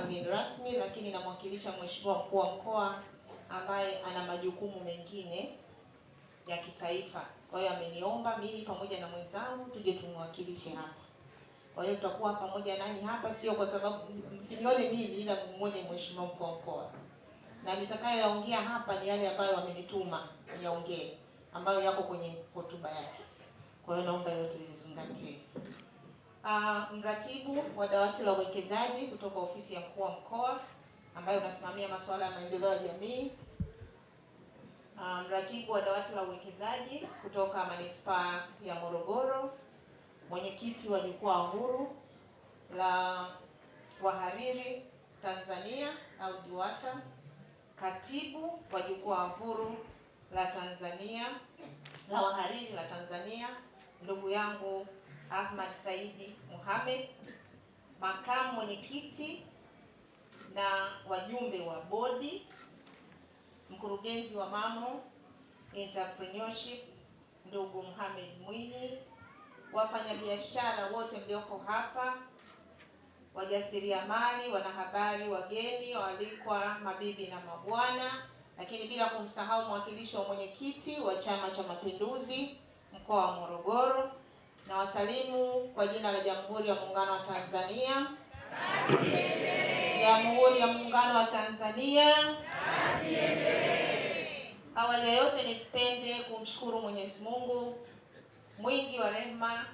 mgeni rasmi, lakini namwakilisha Mheshimiwa Mkuu wa Mkoa ambaye ana majukumu mengine ya kitaifa. Kwa hiyo ameniomba mimi pamoja na mwenzangu tuje tumwakilishe hapa. Kwa hiyo tutakuwa pamoja nani hapa, sio kwa sababu msinione mimi, ila muone Mheshimiwa Mkuu wa Mkoa. Na nitakayoyaongea hapa ni yale ambayo wamenituma niyaongee, ambayo yako kwenye hotuba yake. Kwa hiyo naomba yote tulizingatie. Mratibu wa dawati la uwekezaji kutoka ofisi ya Mkuu wa Mkoa ambaye unasimamia masuala ya maendeleo ya jamii. Mratibu wa dawati la uwekezaji kutoka manispaa ya Morogoro, mwenyekiti wa jukwaa huru la wahariri Tanzania au JUWATA, katibu wa jukwaa huru la Tanzania la wahariri la Tanzania ndugu yangu Ahmad Saidi Mohamed, makamu mwenyekiti na wajumbe wa bodi, mkurugenzi wa Mamo Entrepreneurship ndugu Mohamed Mwinyi, wafanyabiashara wote mlioko hapa, wajasiriamali, wanahabari, wageni waalikwa, mabibi na mabwana, lakini bila kumsahau mwakilishi wa mwenyekiti wa Chama cha Mapinduzi mkoa wa Morogoro, na wasalimu kwa jina la Jamhuri ya Muungano wa Tanzania. Jamhuri ya Muungano wa Tanzania. Awali ya yote nipende kumshukuru Mwenyezi Mungu mwingi wa rehema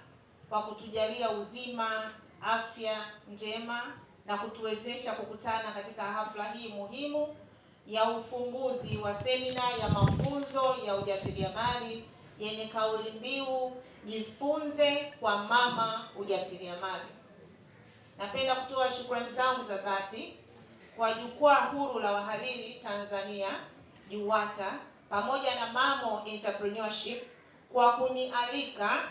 kwa kutujalia uzima, afya njema na kutuwezesha kukutana katika hafla hii muhimu ya ufunguzi wa semina ya mafunzo ya ujasiriamali yenye kauli mbiu jifunze kwa mama ujasiriamali. Napenda kutoa shukrani zangu za dhati kwa jukwaa huru la wahariri Tanzania JUWATA pamoja na Mamo Entrepreneurship kwa kunialika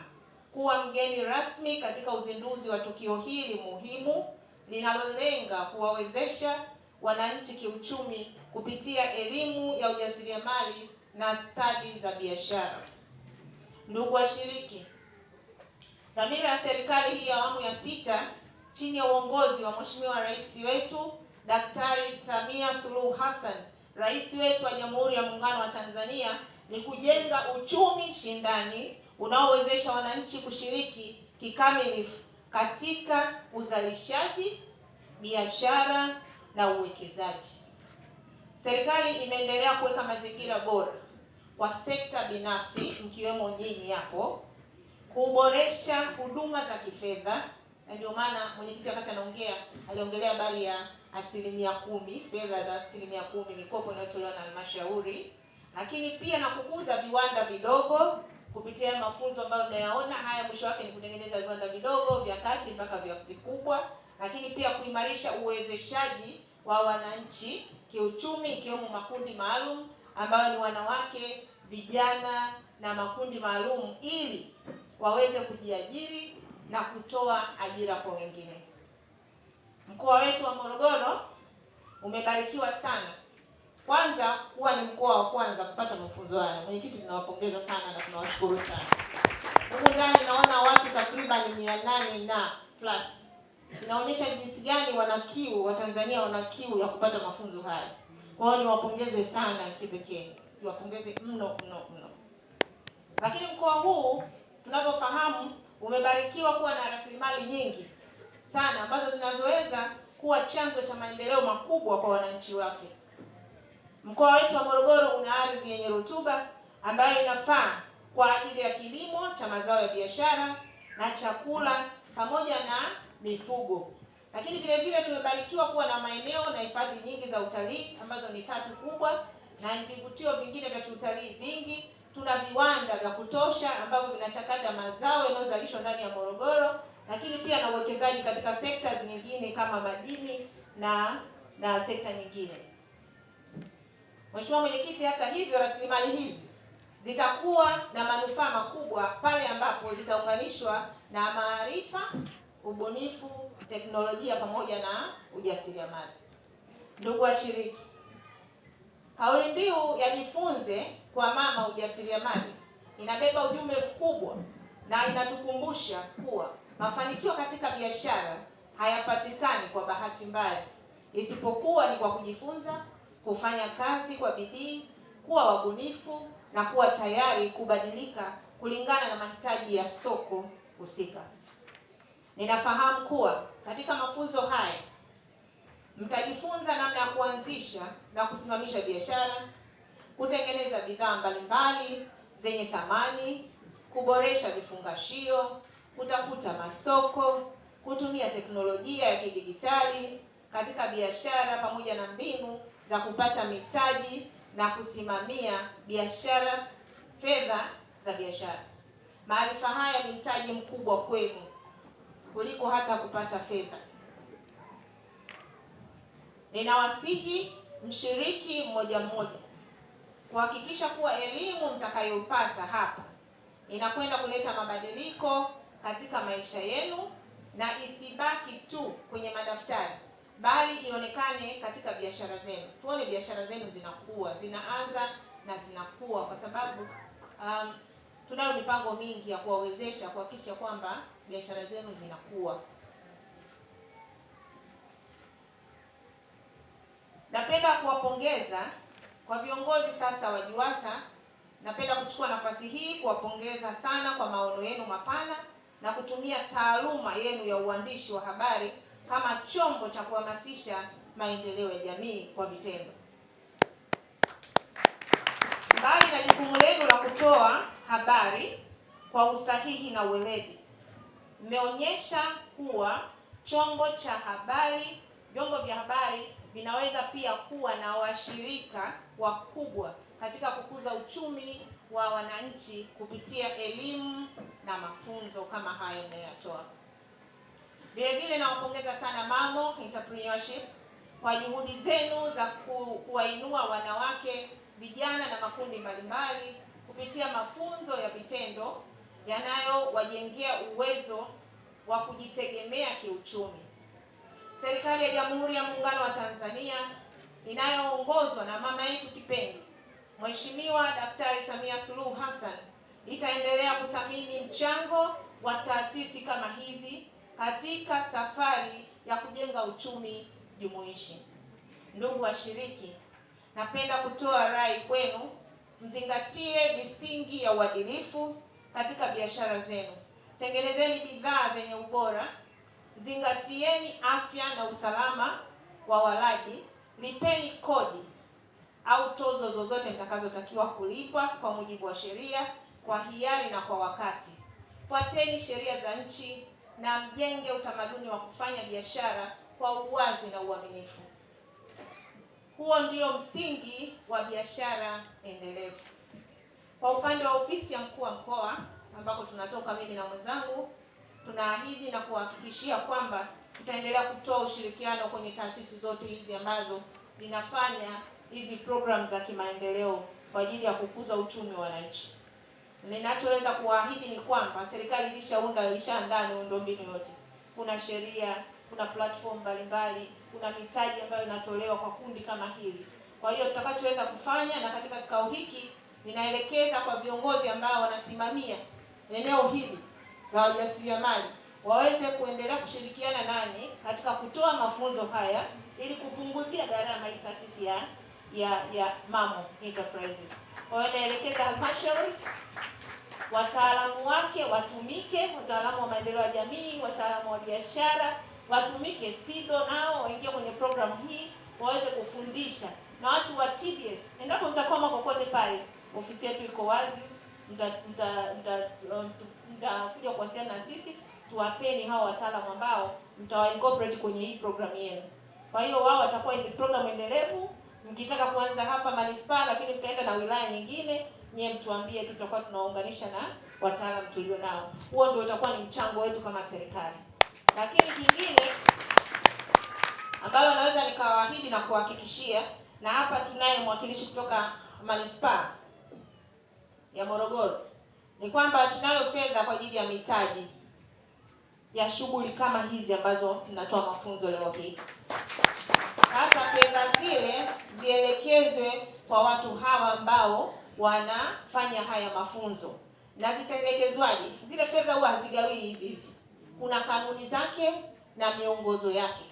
kuwa mgeni rasmi katika uzinduzi wa tukio hili muhimu linalolenga kuwawezesha wananchi kiuchumi kupitia elimu ya ujasiriamali na stadi za biashara. Ndugu washiriki, dhamira ya serikali hii ya awamu ya 6 chini ya uongozi wa Mheshimiwa Rais wetu Daktari Samia Suluhu Hassan, Rais wetu wa Jamhuri ya Muungano wa Tanzania, ni kujenga uchumi shindani unaowezesha wananchi kushiriki kikamilifu katika uzalishaji, biashara na uwekezaji. Serikali imeendelea kuweka mazingira bora kwa sekta binafsi mkiwemo nyinyi hapo kuboresha huduma za kifedha, na ndio maana mwenyekiti wakati anaongea aliongelea habari ya 10%, fedha za 10%, mikopo inayotolewa na halmashauri, lakini pia na kukuza viwanda vidogo kupitia mafunzo ambayo mnayaona haya, mwisho wake ni kutengeneza viwanda vidogo vya kati mpaka vya vikubwa, lakini pia kuimarisha uwezeshaji wa wananchi kiuchumi ikiwemo makundi maalum ambayo ni wanawake, vijana na makundi maalum ili waweze kujiajiri na kutoa ajira kwa wengine. Mkoa wetu wa Morogoro umebarikiwa sana, kwanza kuwa ni mkoa wa kwanza kupata mafunzo haya. Mwenyekiti, tunawapongeza sana na tunawashukuru sana. Huko ndani naona watu takriban 800 na plus. Inaonyesha jinsi gani Watanzania wana kiu ya kupata mafunzo haya. Kwa hiyo niwapongeze sana kipekee. Niwapongeze mno. Lakini mkoa huu tunavyofahamu umebarikiwa kuwa na rasilimali nyingi sana ambazo zinazoweza kuwa chanzo cha maendeleo makubwa kwa wananchi wake. Mkoa wetu wa Morogoro una ardhi yenye rutuba ambayo inafaa kwa ajili ya kilimo cha mazao ya biashara na chakula pamoja na mifugo. Lakini vile vile tumebarikiwa kuwa na maeneo na hifadhi nyingi za utalii ambazo ni 3 kubwa na vivutio vingine vya kiutalii vingi. Tuna viwanda vya kutosha ambavyo vinachakata mazao yanayozalishwa ndani ya Morogoro, lakini pia na uwekezaji katika sekta nyingine kama madini na sekta nyingine. Mheshimiwa Mwenyekiti, hata hivyo rasilimali hizi zitakuwa na manufaa makubwa pale ambapo zitaunganishwa na maarifa, ubunifu, teknolojia pamoja na ujasiriamali. Ndugu washiriki, kauli mbiu ya jifunze kwa mama ujasiriamali inabeba ujumbe mkubwa na inatukumbusha kuwa mafanikio katika biashara hayapatikani kwa bahati mbaya, isipokuwa ni kwa kujifunza, kufanya kazi kwa bidii, kuwa wabunifu na kuwa tayari kubadilika kulingana na mahitaji ya soko husika. Ninafahamu kuwa katika mafunzo haya mtajifunza namna ya kuanzisha na kusimamisha biashara, kutengeneza bidhaa mbalimbali zenye thamani, kuboresha vifungashio, kutafuta masoko, kutumia teknolojia ya kidijitali katika biashara pamoja na mbinu za kupata mitaji na kusimamia biashara, fedha za biashara. Maarifa haya ni mtaji mkubwa kwenu kuliko hata kupata fedha. Ninawasihi mshiriki mmoja mmoja kuhakikisha kuwa elimu mtakayopata hapa inakwenda kuleta mabadiliko katika maisha yenu na isibaki tu kwenye madaftari, bali ionekane katika biashara zenu. Tuone biashara zenu zinakuwa, zinaanza na zinakuwa, kwa sababu tunayo mipango mingi ya kuwawezesha kuhakikisha kwamba biashara zenu zinakuwa. Napenda kuwapongeza kwa viongozi sasa wa JUWATA. Napenda kuchukua nafasi hii kuwapongeza sana kwa maono yenu mapana na kutumia taaluma yenu ya uandishi wa habari kama chombo cha kuhamasisha maendeleo ya jamii kwa vitendo. Mbali na jukumu lenu la kutoa habari kwa usahihi na uweledi, mmeonyesha kuwa chombo cha habari, vyombo vya habari vinaweza pia kuwa na washirika wakubwa katika kukuza uchumi wa wananchi kupitia elimu na mafunzo kama haya mnayotoa. Vile vile nawapongeza sana Mamo Entrepreneurship kwa juhudi zenu za kuwainua wanawake, vijana na makundi mbalimbali kupitia mafunzo ya vitendo yanayowajengea uwezo wa kujitegemea kiuchumi. Serikali ya Jamhuri ya Muungano wa Tanzania inayoongozwa na mama yetu kipenzi Mheshimiwa Daktari Samia Suluhu Hassan itaendelea kuthamini mchango wa taasisi kama hizi katika safari ya kujenga uchumi jumuishi. Ndugu washiriki, napenda kutoa rai kwenu, mzingatie misingi ya uadilifu katika biashara zenu. Tengenezeni bidhaa zenye ubora, zingatieni afya na usalama wa walaji, lipeni kodi au tozo zozote mtakazotakiwa kulipa kwa mujibu wa sheria, kwa hiari na kwa wakati. Fuateni sheria za nchi na mjenge utamaduni wa kufanya biashara kwa uwazi na uaminifu. Huo ndio msingi wa biashara endelevu. Kwa upande wa ofisi ya mkuu wa mkoa ambako tunatoka mimi na mwenzangu, tunaahidi na kuhakikishia kwamba tutaendelea kutoa ushirikiano kwenye taasisi zote hizi ambazo zinafanya hizi programs za kimaendeleo kwa ajili ya kukuza uchumi wa wananchi. Ninachoweza kuahidi ni kwamba serikali ilishaandaa miundombinu yote. Kuna sheria, kuna platform mbalimbali, kuna mitaji ambayo inatolewa kwa kundi kama hili. Kwa hiyo tutakachoweza kufanya, na katika kikao hiki ninaelekeza kwa viongozi ambao wanasimamia eneo hili la wajasiriamali waweze kuendelea kushirikiana nani katika kutoa mafunzo haya ili kupunguzia gharama hii taasisi ya Mamo Enterprises. Kwa hiyo naelekeza halmashauri, wataalamu wake watumike, wataalamu wa maendeleo ya jamii, wataalamu wa biashara watumike, SIDO nao waingie kwenye programu hii waweze kufundisha, na watu wa TBS, endapo mtakwama kokote pale, ofisi yetu iko wazi, mtakuja kuwasiliana na sisi, tuwapeni hao wataalamu ambao mtawaincorporate kwenye hii programu yenu. Kwa hiyo wao watakuwa ni program endelevu. Mkitaka kuanza hapa manispaa lakini mkaenda na wilaya nyingine, nyie mtuambie, tutakuwa tunaunganisha na wataalamu tulio nao. Huo ndio utakuwa ni mchango wetu kama serikali. Lakini kingine ambalo naweza nikawaahidi na kuhakikishia, na hapa tunaye mwakilishi kutoka manispaa ya Morogoro, ni kwamba tunayo fedha kwa ajili ya mitaji ya shughuli kama hizi ambazo tunatoa mafunzo leo hii. Sasa fedha zile zielekezwe kwa watu hawa ambao wanafanya haya mafunzo. Na zitaelekezwaje? Zile fedha huwa hazigawi hivi hivi. Kuna kanuni zake na miongozo yake.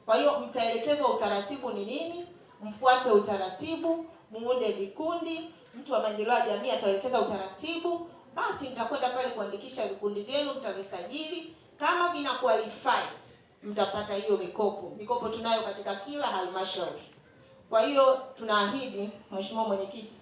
Kwa hiyo mtaelekezwa utaratibu ni nini, mfuate utaratibu, muunde vikundi. Mtu wa maendeleo ya jamii ataelekeza utaratibu, basi mtakwenda pale kuandikisha vikundi vyenu, mtavisajili. Kama vina qualify, mtapata hiyo mikopo. Mikopo tunayo katika kila halmashauri. Kwa hiyo tunaahidi, Mheshimiwa Mwenyekiti,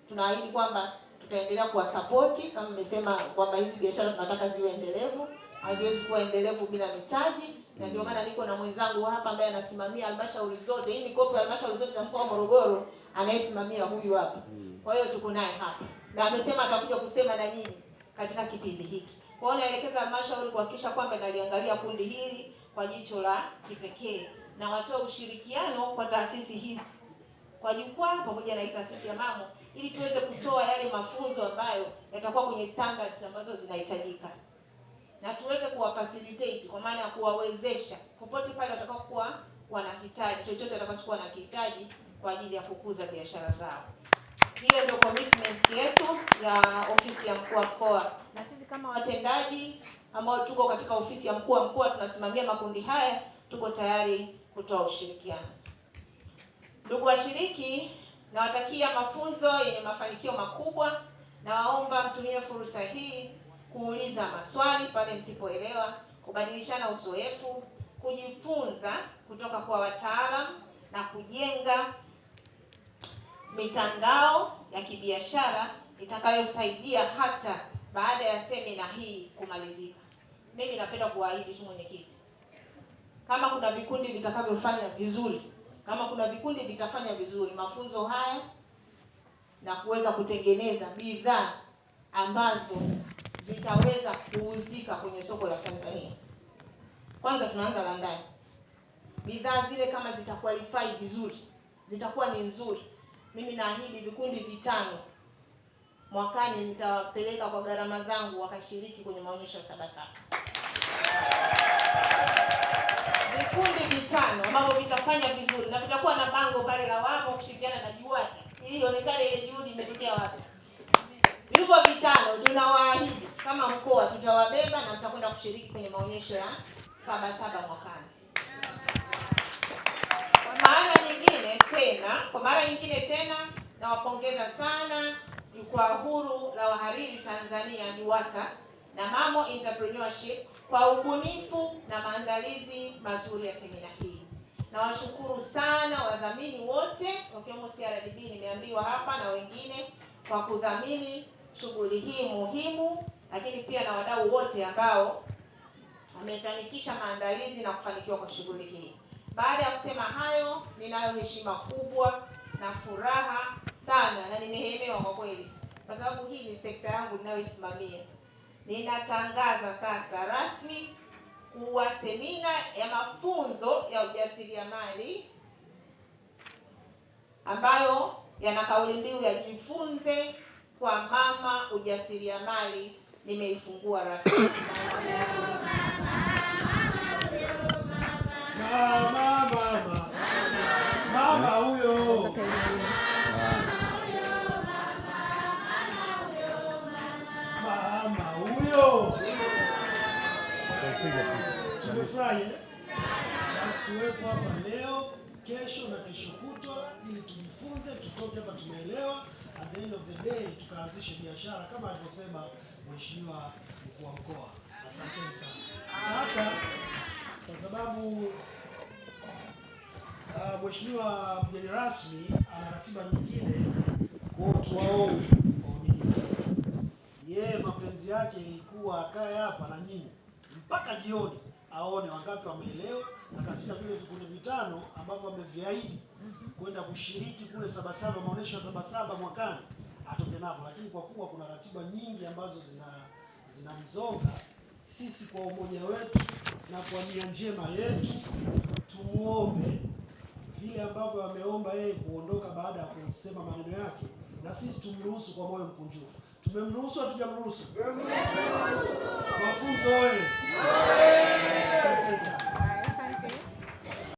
tunaahidi kwamba tutaendelea kuwasapoti. Kama nimesema kwamba hizi biashara tunataka ziwe endelevu, haziwezi kuwa endelevu bila mitaji, na ndio maana niko na mwenzangu hapa ambaye anasimamia halmashauri zote. Hii mikopo ya halmashauri zote za mkoa wa Morogoro anayesimamia huyu hapa. Kwa hiyo tuko naye hapa, na amesema atakuja kusema na nyinyi katika kipindi hiki. Kwa hiyo naelekeza halmashauri kuhakikisha kwamba naliangalia kundi hili kwa jicho la kipekee, na watoe ushirikiano kwa taasisi hizi, kwa jukwaa pamoja na taasisi ya MAMO, ili tuweze kutoa yale mafunzo ambayo yatakuwa kwenye standards ambazo zinahitajika, na tuweze kuwafacilitate, kwa maana ya kuwawezesha popote pale watakapokuwa wanahitaji chochote watakachokuwa wanahitaji kwa ajili ya kukuza biashara zao. Hiyo ndio commitment yetu ya ofisi ya mkuu wa mkoa, na sisi kama watendaji ambao tuko katika ofisi ya mkuu wa mkoa tunasimamia makundi haya, tuko tayari kutoa ushirikiano. Ndugu washiriki, nawatakia mafunzo yenye mafanikio makubwa, na waomba mtumie fursa hii kuuliza maswali pale msipoelewa, kubadilishana uzoefu, kujifunza kutoka kwa wataalamu na kujenga mitandao ya kibiashara itakayosaidia hata baada ya semina hii kumalizika. Mimi napenda kuahidi tu Mwenyekiti, kama kuna vikundi vitakavyofanya vizuri, kama kuna vikundi vitafanya vizuri mafunzo haya na kuweza kutengeneza bidhaa ambazo zitaweza kuuzika kwenye soko la Tanzania. Kwanza tunaanza la ndani. Bidhaa zile kama zitaqualify vizuri, zitakuwa ni nzuri, mimi naahidi vikundi 5 mwakani nitawapeleka kwa gharama zangu wakashiriki kwenye maonyesho ya Sabasaba. Vikundi 5 ambavyo vitafanya vizuri na vitakuwa na bango pale la wao kushirikiana na JUWATA ili ionekane ile juhudi imetokea wapi. Hivyo 5 tunawaahidi kama mkoa tutawabeba na mtakwenda kushiriki kwenye maonyesho ya Sabasaba mwakani. Kwa mara nyingine tena nawapongeza sana Jukwaa Huru la Wahariri Tanzania JUWATA na MAMO Entrepreneurship kwa ubunifu na maandalizi mazuri ya semina hii. Nawashukuru sana wadhamini wote wakiwemo CRDB nimeambiwa hapa na wengine kwa kudhamini shughuli hii muhimu, lakini pia na wadau wote ambao wamefanikisha maandalizi na kufanikiwa kwa shughuli hii. Baada ya kusema hayo, ninayo heshima kubwa na furaha sana na nimehemewa kwa kweli, kwa sababu hii ni sekta yangu ninayoisimamia. Ninatangaza sasa rasmi kuwa semina ya mafunzo ya ujasiriamali ambayo yana kauli mbiu ya jifunze kwa mama ujasiriamali nimeifungua rasmi. Mama huyo. Mama huyo. Tumefurahi. Tuwepo hapa leo, kesho na kesho kutwa ili tujifunze, tutoke hapa tumeelewa. At the end of the day tukaanzishe biashara kama alivyosema Mheshimiwa mkuu wa mkoa. Asanteni sana. Sasa kwa sababu Mheshimiwa mgeni rasmi ana ratiba nyingine, kwa tuwaombe kwa unyenyekevu. Yeye mapenzi yake ilikuwa akae hapa na nyinyi mpaka jioni aone wangapi wameelewa, na katika vile vikundi 5 ambavyo wameviahidi kwenda kushiriki kule Sabasaba, maonesho ya Sabasaba mwakani, atoke napo. Lakini kwa kuwa kuna ratiba nyingi ambazo zinamzonga, sisi kwa umoja wetu na kwa nia njema yetu tumuombe vile ambavyo ameomba yeye kuondoka baada ya kusema maneno yake, na sisi tumruhusu kwa moyo mkunjufu. Tumemruhusu au tujamruhusu? Mafunzo wewe.